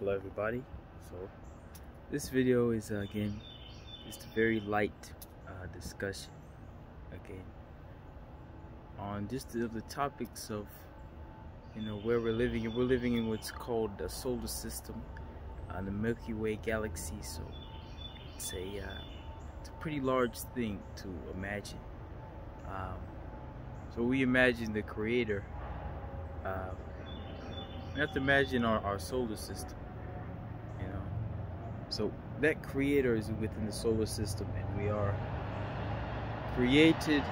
Hello everybody. So this video is again just a very light discussion again on just the topics of where we're living, and we're living in what's called the solar system, the Milky Way galaxy. So it's a pretty large thing to imagine. Um, so we imagine the creator. We have to imagine our solar system. So that creator is within the solar system, and we are created,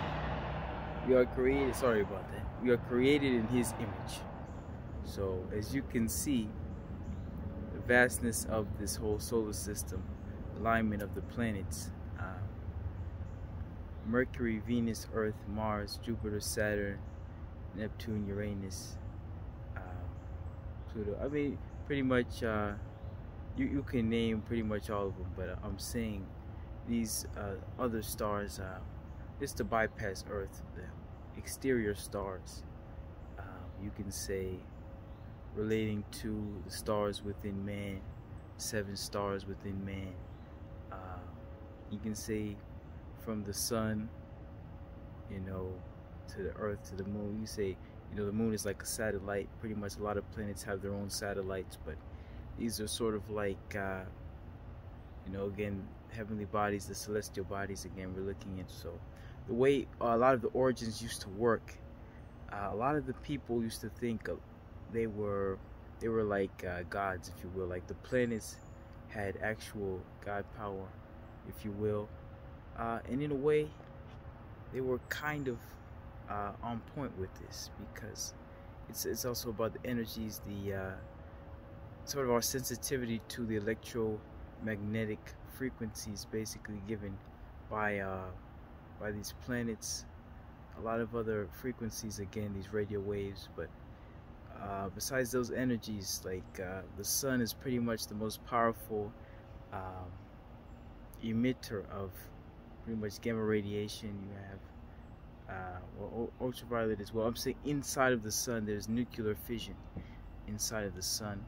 sorry about that. We are created in his image. So as you can see, the vastness of this whole solar system, alignment of the planets, Mercury, Venus, Earth, Mars, Jupiter, Saturn, Neptune, Uranus, Pluto. I mean, pretty much you can name pretty much all of them, but I'm saying these other stars, just to bypass Earth, the exterior stars, you can say, relating to the stars within man, 7 stars within man. You can say from the sun, to the Earth, to the moon. You say, the moon is like a satellite. Pretty much a lot of planets have their own satellites, but these are sort of like, again, heavenly bodies, the celestial bodies, again, we're looking at. So the way a lot of the origins used to work, a lot of the people used to think they were like gods, if you will. Like the planets had actual god power, if you will. And in a way, they were kind of on point with this, because it's also about the energies, the sort of our sensitivity to the electromagnetic frequencies, basically given by these planets. A lot of other frequencies, again, these radio waves. But besides those energies, like the sun is pretty much the most powerful emitter of pretty much gamma radiation. You have ultraviolet as well. I'm saying inside of the sun there's nuclear fission inside of the sun.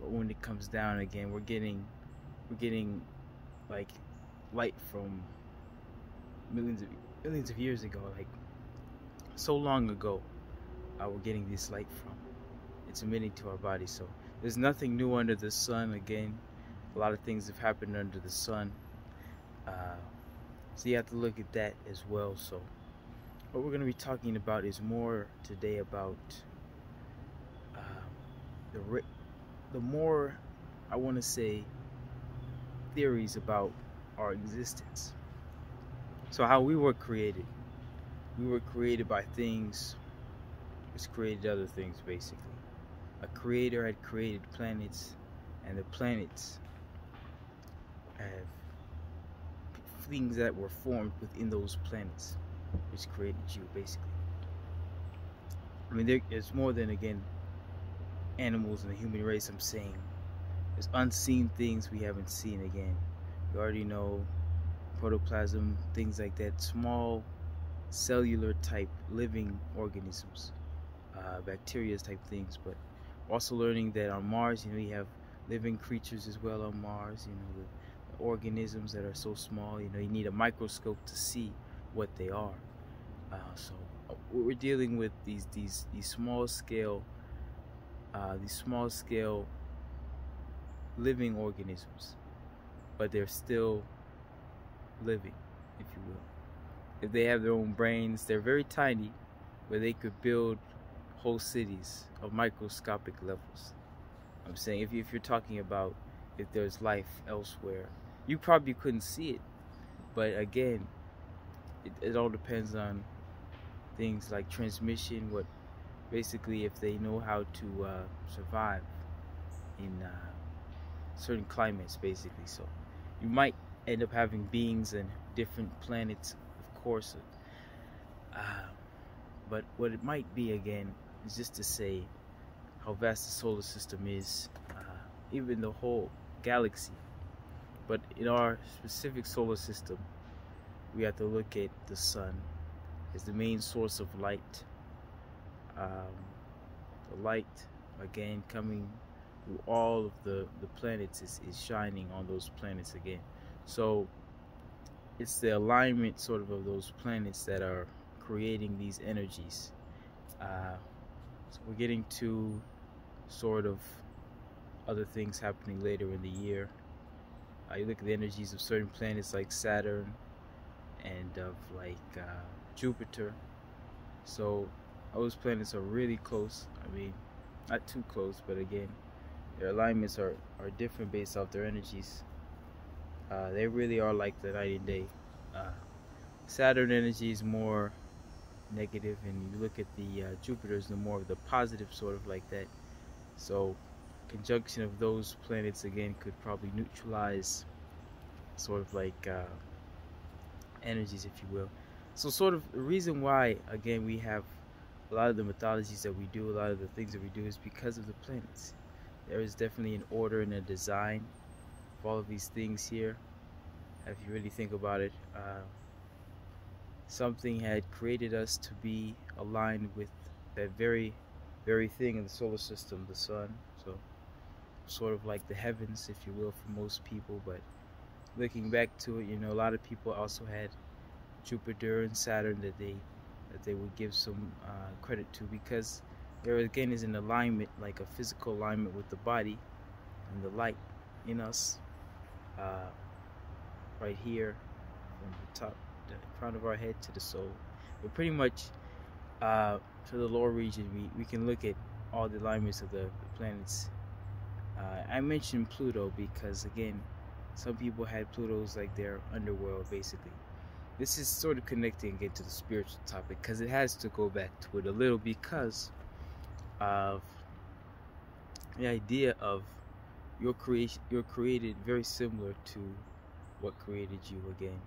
But when it comes down, again, we're getting like light from millions of years ago, like so long ago. We're getting this light from. It's emitting to our body. So there's nothing new under the sun. Again, a lot of things have happened under the sun. So you have to look at that as well. So what we're going to be talking about is more today about the more, I want to say, theories about our existence. So how we were created. We were created by things which created other things, basically. A creator had created planets, and the planets have things that were formed within those planets, which created you, basically. I mean, there's more than, again, animals in the human race. I'm saying there's unseen things we haven't seen. Again, we already know protoplasm, things like that, small cellular type living organisms, bacteria type things. But also learning that on Mars, we have living creatures as well on Mars. The organisms that are so small, you need a microscope to see what they are. So we're dealing with these small scale living organisms, but they're still living, if you will. If they have their own brains, they're very tiny, where they could build whole cities of microscopic levels. I'm saying, if you're talking about if there's life elsewhere, you probably couldn't see it. But again, it all depends on things like transmission, what basically, if they know how to survive in certain climates, basically. So you might end up having beings in different planets, of course. But what it might be, again, is just to say how vast the solar system is, even the whole galaxy. But in our specific solar system, we have to look at the sun as the main source of light. The light, again, coming all of the planets is shining on those planets again. So it's the alignment sort of those planets that are creating these energies. So we're getting to sort of other things happening later in the year. You look at the energies of certain planets like Saturn and of like Jupiter. So those planets are really close. I mean, not too close, but again, their alignments are different based off their energies. They really are like the night and day. Saturn energy is more negative, and you look at the Jupiter's, the more of the positive sort of like that. So conjunction of those planets again could probably neutralize sort of like energies, if you will. So sort of the reason why again we have a lot of the mythologies that we do, a lot of the things that we do, is because of the planets. There is definitely an order and a design of all of these things here. If you really think about it, something had created us to be aligned with that very thing in the solar system, the sun. So sort of like the heavens, if you will, for most people. But looking back to it, you know, a lot of people also had Jupiter and Saturn that they would give some credit to, because there again is an alignment, like a physical alignment with the body and the light in us, right here from the top, the crown of our head to the soul. But pretty much to the lower region, we can look at all the alignments of the planets. I mentioned Pluto because again, some people had Pluto's like their underworld basically. This is sort of connecting again to the spiritual topic, because it has to go back to it a little, because of the idea of your creation. You're created very similar to what created you again,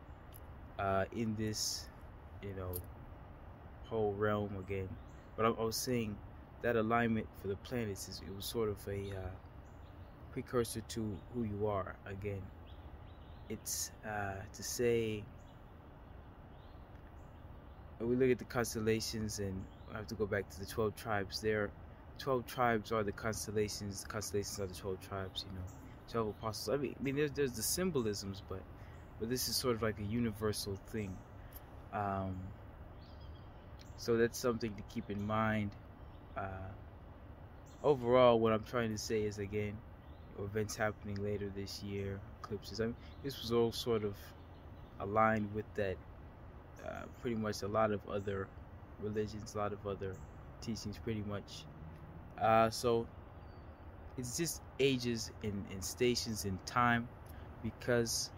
in this, you know, whole realm again. But I was saying that alignment for the planets it was sort of a precursor to who you are again. It's to say, when we look at the constellations, and I have to go back to the 12 tribes. 12 tribes are the constellations. The constellations are the 12 tribes. You know, 12 apostles. I mean, there's the symbolisms, but this is sort of like a universal thing. So that's something to keep in mind. Overall, what I'm trying to say is, again, events happening later this year, eclipses. I mean, this was all sort of aligned with that. Pretty much a lot of other religions, a lot of other teachings, pretty much. So it's just ages and stations in time, because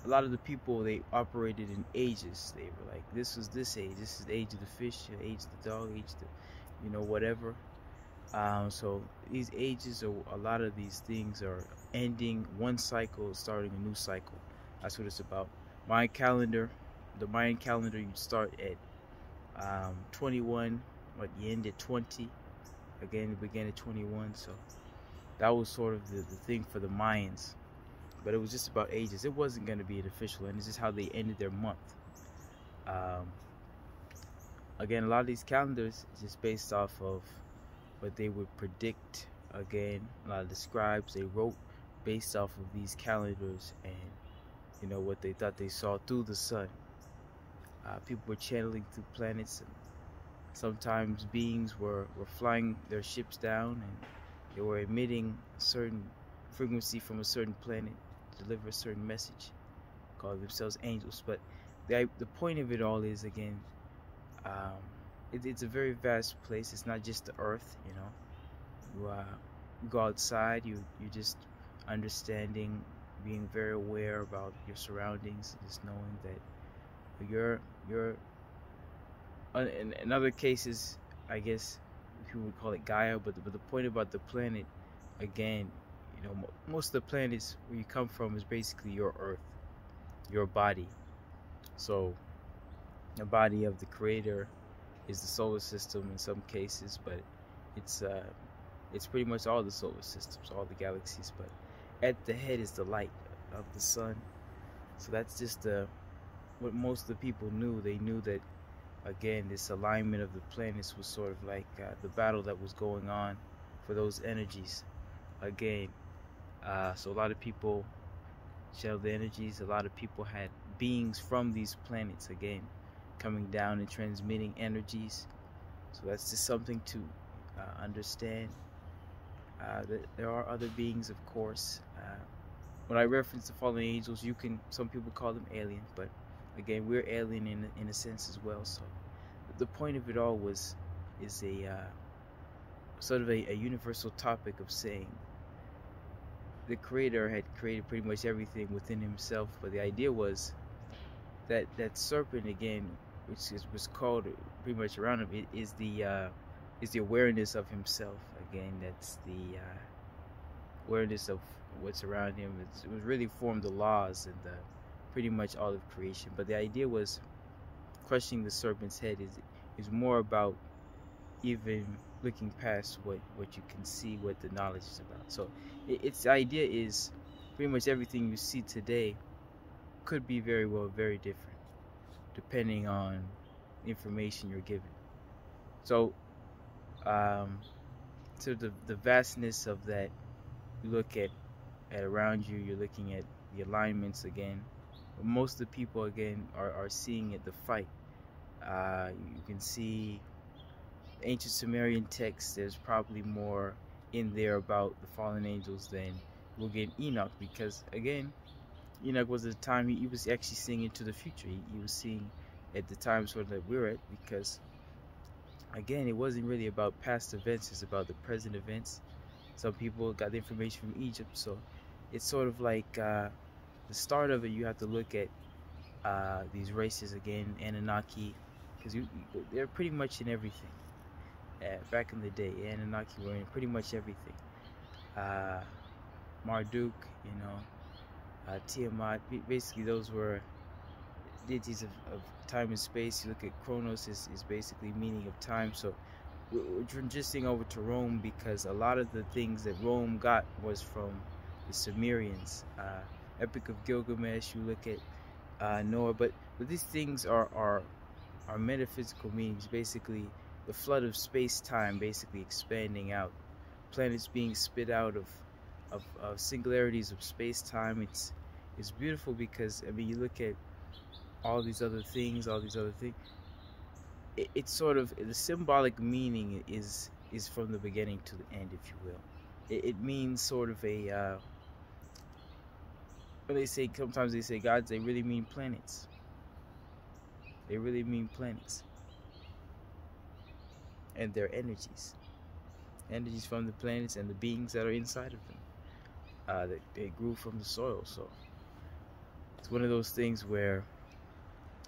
a lot of the people, they operated in ages. They were like, this was this age, this is the age of the fish, the age of the dog, age of the, you know, whatever. So these ages, or a lot of these things, are ending one cycle, starting a new cycle. That's what it's about. Mayan calendar, the Mayan calendar, you start at 21, but you end at 20. Again, it began at 21. So that was sort of the thing for the Mayans. But it was just about ages. It wasn't going to be an official end. It's just how they ended their month. Again, a lot of these calendars is just based off of what they would predict. Again, a lot of the scribes, they wrote based off of these calendars, and you know what they thought they saw through the sun. People were channeling through planets, and sometimes beings were flying their ships down, and they were emitting a certain frequency from a certain planet to deliver a certain message, calling themselves angels. But the point of it all is, again, it's a very vast place. It's not just the earth, you know. You go outside, you're just understanding, being very aware about your surroundings, just knowing that you're in other cases, I guess people would call it Gaia, but the point about the planet, again, you know, most of the planets where you come from is basically your earth, your body. So the body of the creator is the solar system in some cases, but it's pretty much all the solar systems, all the galaxies. But at the head is the light of the sun. So that's just what most of the people knew. They knew that, again, this alignment of the planets was sort of like the battle that was going on for those energies. again, so a lot of people channel the energies. A lot of people had beings from these planets again coming down and transmitting energies. So that's just something to understand. That there are other beings, of course. When I reference the fallen angels, some people call them alien, but again, we're alien in a sense as well. So the point of it all is a sort of a universal topic of saying the creator had created pretty much everything within himself, but the idea was that that serpent again, which was called pretty much around him, is the awareness of himself. Again, that's the awareness of what's around him. It was really formed the laws and pretty much all of creation. But the idea was crushing the serpent's head is more about even looking past what you can see, what the knowledge is about. So its idea is pretty much everything you see today could be very well very different depending on the information you're given. So to the vastness of that, you look at around you, you're looking at the alignments again. Most of the people again are seeing it, the fight. You can see ancient Sumerian texts. There's probably more in there about the fallen angels than we'll get in Enoch, because again, Enoch was at the time he was actually seeing into the future. He was seeing at the time sort of that we're at, because again, it wasn't really about past events, it's about the present events. Some people got the information from Egypt, so it's sort of like the start of it. You have to look at these races again, Anunnaki, because they're pretty much in everything. Back in the day, Anunnaki were in pretty much everything. Marduk, Tiamat, basically those were deities of time and space. You look at Kronos, is basically meaning of time. So we're transitioning over to Rome, because a lot of the things that Rome got was from the Sumerians. Epic of Gilgamesh, you look at Noah, but these things are metaphysical meanings. Basically the flood of space-time basically expanding out, planets being spit out of singularities of space-time. It's beautiful, because I mean, you look at all these other things, it's sort of the symbolic meaning is from the beginning to the end, if you will. It means sort of a when sometimes they say gods, they really mean planets. They really mean planets and their energies from the planets and the beings that are inside of them, that they grew from the soil. So it's one of those things where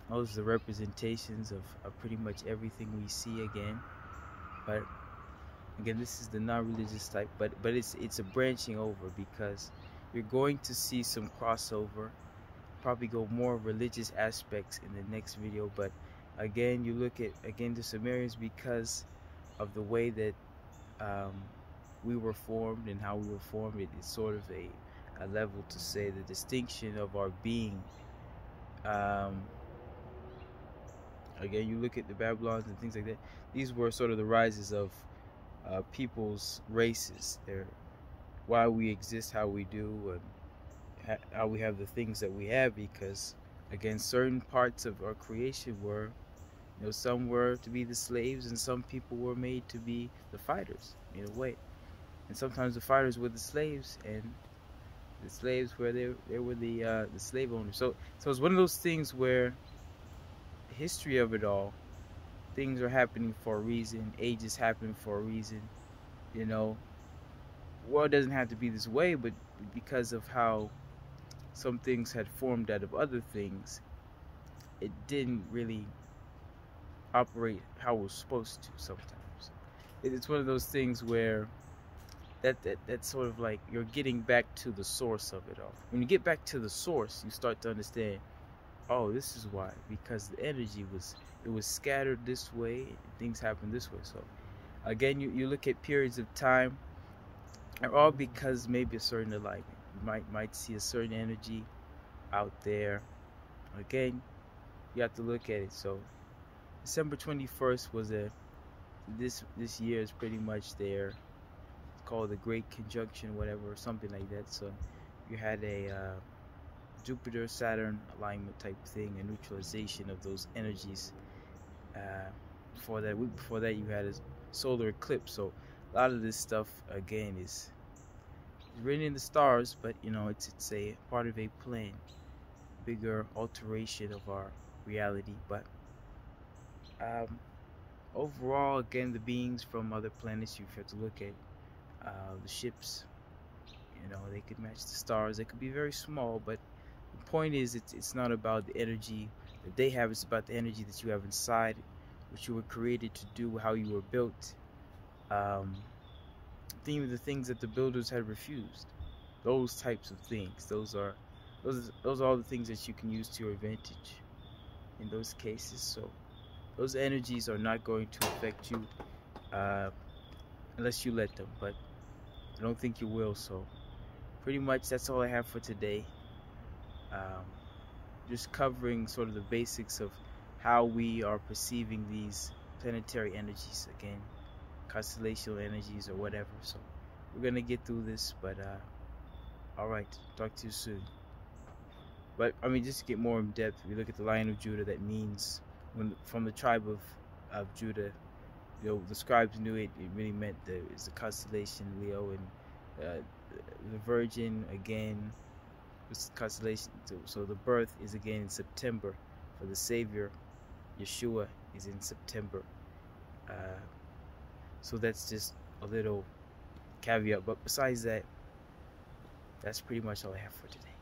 those are the representations of pretty much everything we see again. But again, this is the non-religious type, but it's a branching over, because you're going to see some crossover, probably go more religious aspects in the next video. But again, you look at the Sumerians, because of the way that we were formed and how we were formed. It is sort of a level to say the distinction of our being. Again, you look at the Babylons and things like that. These were sort of the rises of people's races. They're why we exist, how we do, and how we have the things that we have. Because again, certain parts of our creation were, some were to be the slaves, and some people were made to be the fighters in a way. And sometimes the fighters were the slaves, and the slaves were they were the slave owners. So it's one of those things where the history of it all, things are happening for a reason, ages happen for a reason. World doesn't have to be this way, but because of how some things had formed out of other things, it didn't really operate how it was supposed to. Sometimes it's one of those things where that's sort of like you're getting back to the source of it all. When you get back to the source, you start to understand, oh, this is why, because the energy was scattered this way, things happen this way. So again, you look at periods of time, are all because maybe a certain alignment. You might see a certain energy out there. Again, you have to look at it. So December 21st was this year is pretty much there. It's called the Great Conjunction, whatever, or something like that. So you had a Jupiter Saturn alignment type thing, a neutralization of those energies. Before that, week before that, you had a solar eclipse. So a lot of this stuff again is written in the stars, but you know it's a part of a plan, bigger alteration of our reality. But um, overall, again, the beings from other planets, you have to look at the ships. You know, they could match the stars. They could be very small, but the point is, it's not about the energy that they have. It's about the energy that you have inside, what you were created to do, how you were built. Um, the things that the builders had refused. Those types of things. Those are all the things that you can use to your advantage in those cases. So those energies are not going to affect you uh, unless you let them. But I don't think you will. So pretty much that's all I have for today. Just covering sort of the basics of how we are perceiving these planetary energies, again, constellational energies or whatever. So we're gonna get through this, but all right, talk to you soon. But I mean, just to get more in depth, we look at the Lion of Judah. That means from the tribe of Judah. You know, the scribes knew it. It really meant that it's a constellation Leo, and the Virgin again. This constellation. So the birth is again in September. For the Savior, Yeshua, is in September. So that's just a little caveat. But besides that, that's pretty much all I have for today.